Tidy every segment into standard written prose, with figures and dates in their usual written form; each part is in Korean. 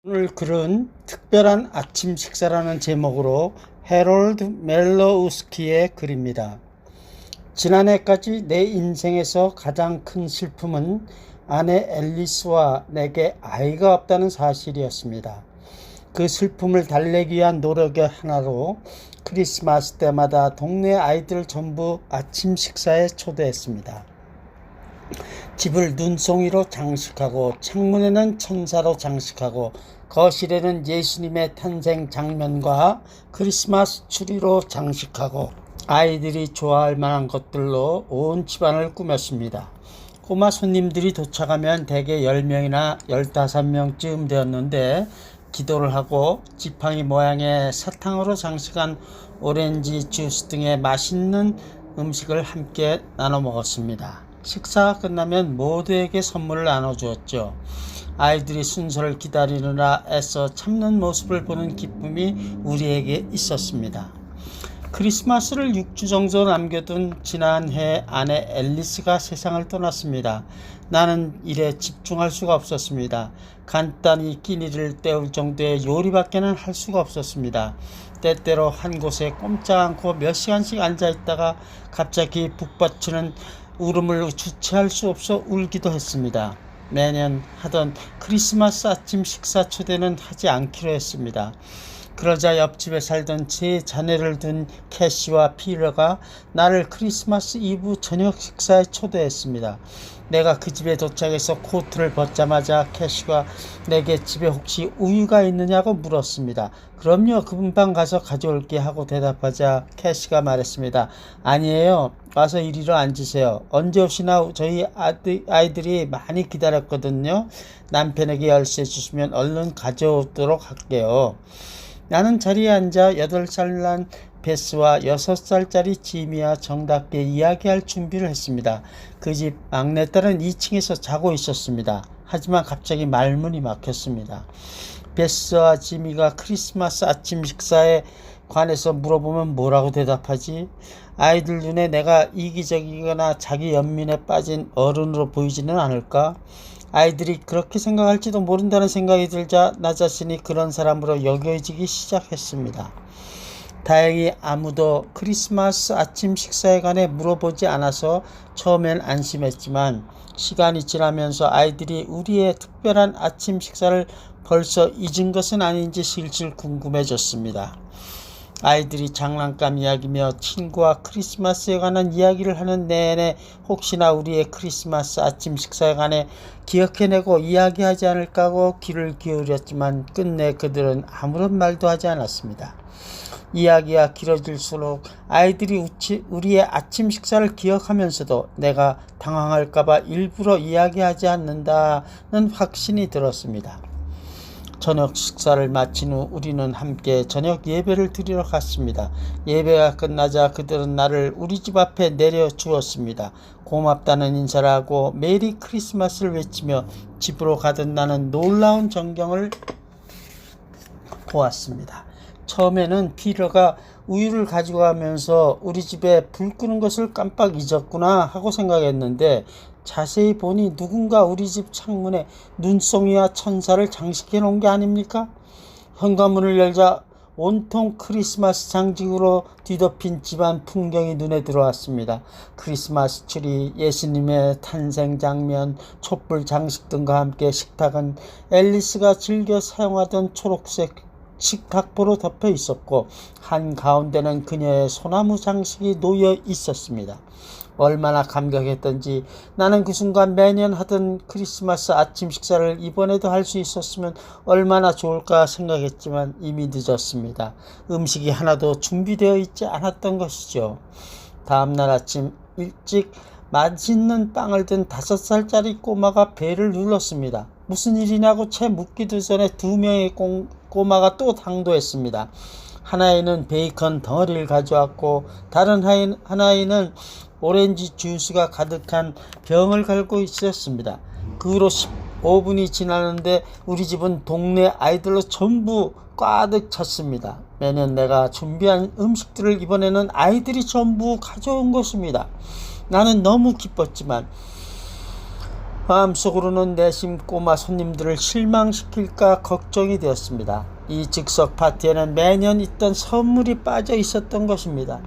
오늘 글은 특별한 아침 식사라는 제목으로 해롤드 멜로우스키의 글입니다. 지난해까지 내 인생에서 가장 큰 슬픔은 아내 앨리스와 내게 아이가 없다는 사실이었습니다. 그 슬픔을 달래기 위한 노력의 하나로 크리스마스 때마다 동네 아이들 전부 아침 식사에 초대했습니다. 집을 눈송이로 장식하고 창문에는 천사로 장식하고 거실에는 예수님의 탄생 장면과 크리스마스 추리로 장식하고 아이들이 좋아할 만한 것들로 온 집안을 꾸몄습니다. 꼬마 손님들이 도착하면 대개 10명이나 15명쯤 되었는데 기도를 하고 지팡이 모양의 사탕으로 장식한 오렌지 주스 등의 맛있는 음식을 함께 나눠 먹었습니다. 식사가 끝나면 모두에게 선물을 나눠주었죠. 아이들이 순서를 기다리느라 애써 참는 모습을 보는 기쁨이 우리에게 있었습니다. 크리스마스를 6주 정도 남겨둔 지난해 아내 앨리스가 세상을 떠났습니다. 나는 일에 집중할 수가 없었습니다. 간단히 끼니를 때울 정도의 요리밖에는 할 수가 없었습니다. 때때로 한 곳에 꼼짝 않고 몇 시간씩 앉아있다가 갑자기 북받치는 울음을 주체할 수 없어 울기도 했습니다. 매년 하던 크리스마스 아침 식사 초대는 하지 않기로 했습니다. 그러자 옆집에 살던 제 자녀를 둔 캐시와 피러가 나를 크리스마스 이브 저녁 식사에 초대했습니다. 내가 그 집에 도착해서 코트를 벗자마자 캐시가 내게 집에 혹시 우유가 있느냐고 물었습니다. 그럼요, 금방 가서 가져올게 하고 대답하자 캐시가 말했습니다. 아니에요, 와서 이리로 앉으세요. 언제 오시나 저희 아이들이 많이 기다렸거든요. 남편에게 열쇠 주시면 얼른 가져오도록 할게요. 나는 자리에 앉아 8살 난 베스와 6살짜리 지미와 정답게 이야기할 준비를 했습니다. 그 집 막내딸은 2층에서 자고 있었습니다. 하지만 갑자기 말문이 막혔습니다. 베스와 지미가 크리스마스 아침 식사에 관해서 물어보면 뭐라고 대답하지? 아이들 눈에 내가 이기적이거나 자기 연민에 빠진 어른으로 보이지는 않을까? 아이들이 그렇게 생각할지도 모른다는 생각이 들자 나 자신이 그런 사람으로 여겨지기 시작했습니다. 다행히 아무도 크리스마스 아침 식사에 관해 물어보지 않아서 처음엔 안심했지만 시간이 지나면서 아이들이 우리의 특별한 아침 식사를 벌써 잊은 것은 아닌지 슬슬 궁금해졌습니다. 아이들이 장난감 이야기며 친구와 크리스마스에 관한 이야기를 하는 내내 혹시나 우리의 크리스마스 아침 식사에 관해 기억해내고 이야기하지 않을까 하고 귀를 기울였지만 끝내 그들은 아무런 말도 하지 않았습니다. 이야기가 길어질수록 아이들이 우리의 아침 식사를 기억하면서도 내가 당황할까봐 일부러 이야기하지 않는다는 확신이 들었습니다. 저녁 식사를 마친 후 우리는 함께 저녁 예배를 드리러 갔습니다. 예배가 끝나자 그들은 나를 우리 집 앞에 내려주었습니다. 고맙다는 인사를 하고 메리 크리스마스를 외치며 집으로 가던 나는 놀라운 전경을 보았습니다. 처음에는 피러가 우유를 가지고 가면서 우리 집에 불 끄는 것을 깜빡 잊었구나 하고 생각했는데 자세히 보니 누군가 우리 집 창문에 눈송이와 천사를 장식해 놓은 게 아닙니까? 현관문을 열자 온통 크리스마스 장식으로 뒤덮인 집안 풍경이 눈에 들어왔습니다. 크리스마스 트리, 예수님의 탄생 장면, 촛불 장식 등과 함께 식탁은 앨리스가 즐겨 사용하던 초록색 식탁보로 덮여 있었고 한가운데는 그녀의 소나무 장식이 놓여 있었습니다. 얼마나 감격했던지 나는 그 순간 매년 하던 크리스마스 아침 식사를 이번에도 할 수 있었으면 얼마나 좋을까 생각했지만 이미 늦었습니다. 음식이 하나도 준비되어 있지 않았던 것이죠. 다음날 아침 일찍 맛있는 빵을 든 5살짜리 꼬마가 배를 눌렀습니다. 무슨 일이냐고 채 묻기도 전에 2명의 꼬마가 또 당도했습니다. 하나이는 베이컨 덩어리를 가져왔고 다른 하나이는 오렌지 주스가 가득한 병을 갈고 있었습니다. 그 후로 15분이 지나는데 우리 집은 동네 아이들로 전부 꽉득 찼습니다. 매년 내가 준비한 음식들을 이번에는 아이들이 전부 가져온 것입니다. 나는 너무 기뻤지만 마음속으로는 내심 꼬마 손님들을 실망시킬까 걱정이 되었습니다. 이 즉석 파티에는 매년 있던 선물이 빠져 있었던 것입니다.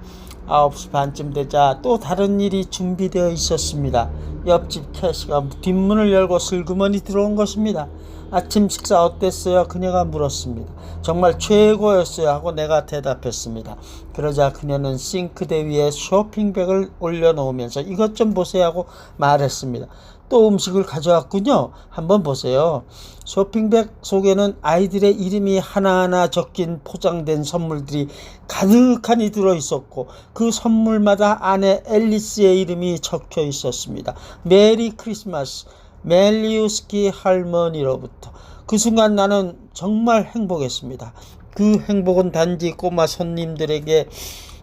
9시 반쯤 되자 또 다른 일이 준비되어 있었습니다. 옆집 캐시가 뒷문을 열고 슬그머니 들어온 것입니다. 아침 식사 어땠어요? 그녀가 물었습니다. 정말 최고였어요 하고 내가 대답했습니다. 그러자 그녀는 싱크대 위에 쇼핑백을 올려놓으면서 이것 좀 보세요 하고 말했습니다. 또 음식을 가져왔군요. 한번 보세요. 쇼핑백 속에는 아이들의 이름이 하나하나 적힌 포장된 선물들이 가득하니 들어있었고 그 선물마다 안에 앨리스의 이름이 적혀 있었습니다. 메리 크리스마스 멜리우스키 할머니로부터. 그 순간 나는 정말 행복했습니다. 그 행복은 단지 꼬마 손님들에게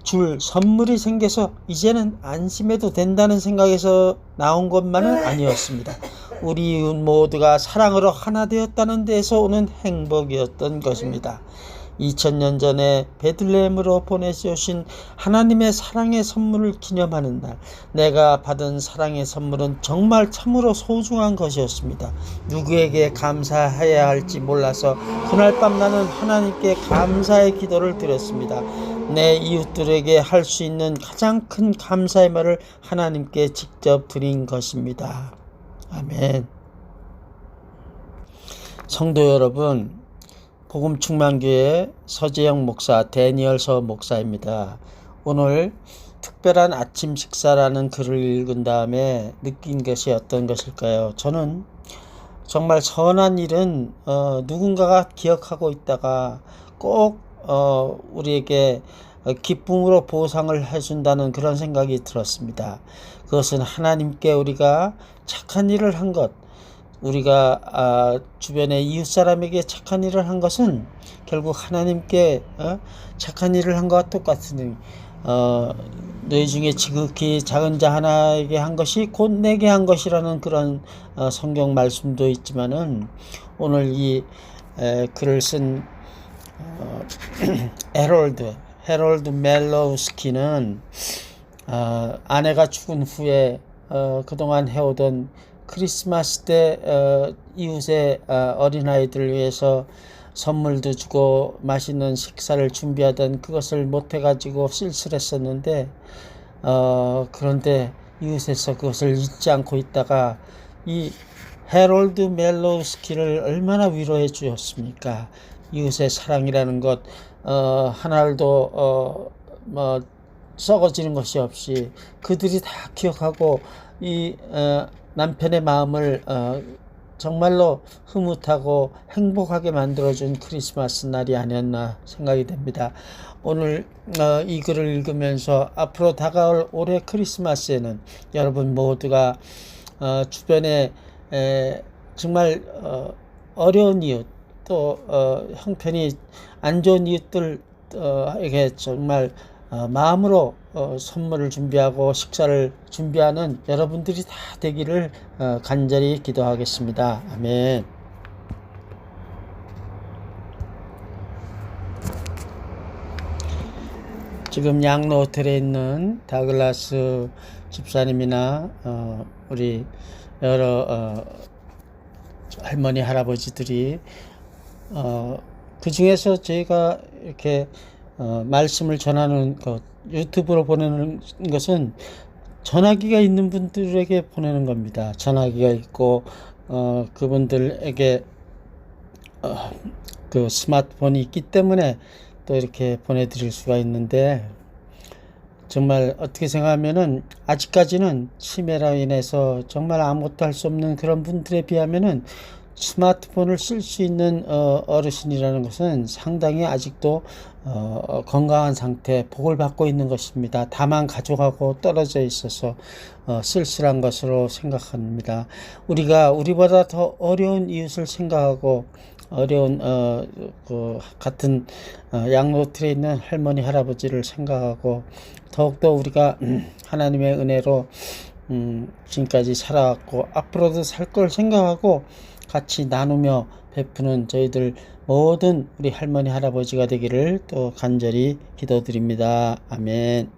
줄 선물이 생겨서 이제는 안심해도 된다는 생각에서 나온 것만은 아니었습니다. 우리 이웃 모두가 사랑으로 하나 되었다는 데에서 오는 행복이었던 것입니다. 2000년 전에 베들레헴으로 보내주신 하나님의 사랑의 선물을 기념하는 날, 내가 받은 사랑의 선물은 정말 참으로 소중한 것이었습니다. 누구에게 감사해야 할지 몰라서 그날 밤 나는 하나님께 감사의 기도를 드렸습니다. 내 이웃들에게 할 수 있는 가장 큰 감사의 말을 하나님께 직접 드린 것입니다. 아멘. 성도 여러분, 복음충만교회 서재영 목사, 데니얼서 목사입니다. 오늘 특별한 아침 식사라는 글을 읽은 다음에 느낀 것이 어떤 것일까요? 저는 정말 선한 일은 누군가가 기억하고 있다가 꼭 우리에게 기쁨으로 보상을 해준다는 그런 생각이 들었습니다. 그것은 하나님께 우리가 착한 일을 한 것, 우리가 주변의 이웃 사람에게 착한 일을 한 것은 결국 하나님께 착한 일을 한 것과 똑같으니 너희 중에 지극히 작은 자 하나에게 한 것이 곧 내게 한 것이라는 그런 성경 말씀도 있지만은 오늘 이 글을 쓴 헤럴드 멜로우스키는 아내가 죽은 후에 그동안 해오던 크리스마스 때 이웃의 어린아이들을 위해서 선물도 주고 맛있는 식사를 준비하던 그것을 못해가지고 쓸쓸했었는데 그런데 이웃에서 그것을 잊지 않고 있다가 이 헤럴드 멜로우스키를 얼마나 위로해 주었습니까? 이웃의 사랑이라는 것 하나도 썩어지는 것이 없이 그들이 다 기억하고 이 남편의 마음을 정말로 흐뭇하고 행복하게 만들어준 크리스마스 날이 아니었나 생각이 됩니다. 오늘 이 글을 읽으면서 앞으로 다가올 올해 크리스마스에는 여러분 모두가 주변에 정말 어려운 이웃 또 형편이 안 좋은 이웃들에게 정말 마음으로 선물을 준비하고 식사를 준비하는 여러분들이 다 되기를 간절히 기도하겠습니다. 아멘. 지금 양로 호텔에 있는 다글라스 집사님이나 우리 여러 할머니 할아버지들이 그 중에서 저희가 이렇게 말씀을 전하는 것, 유튜브로 보내는 것은 전화기가 있는 분들에게 보내는 겁니다. 전화기가 있고 그분들에게 그 스마트폰이 있기 때문에 또 이렇게 보내드릴 수가 있는데 정말 어떻게 생각하면은 아직까지는 치매로 인해서 정말 아무것도 할 수 없는 그런 분들에 비하면은 스마트폰을 쓸 수 있는 어르신이라는 것은 상당히 아직도 건강한 상태, 복을 받고 있는 것입니다. 다만 가족하고 떨어져 있어서 쓸쓸한 것으로 생각합니다. 우리가 우리보다 더 어려운 이웃을 생각하고 어려운 같은 양로틀에 있는 할머니 할아버지를 생각하고 더욱더 우리가 하나님의 은혜로 지금까지 살아왔고 앞으로도 살 걸 생각하고 같이 나누며 베푸는 저희들 모든 우리 할머니 할아버지가 되기를 또 간절히 기도드립니다. 아멘.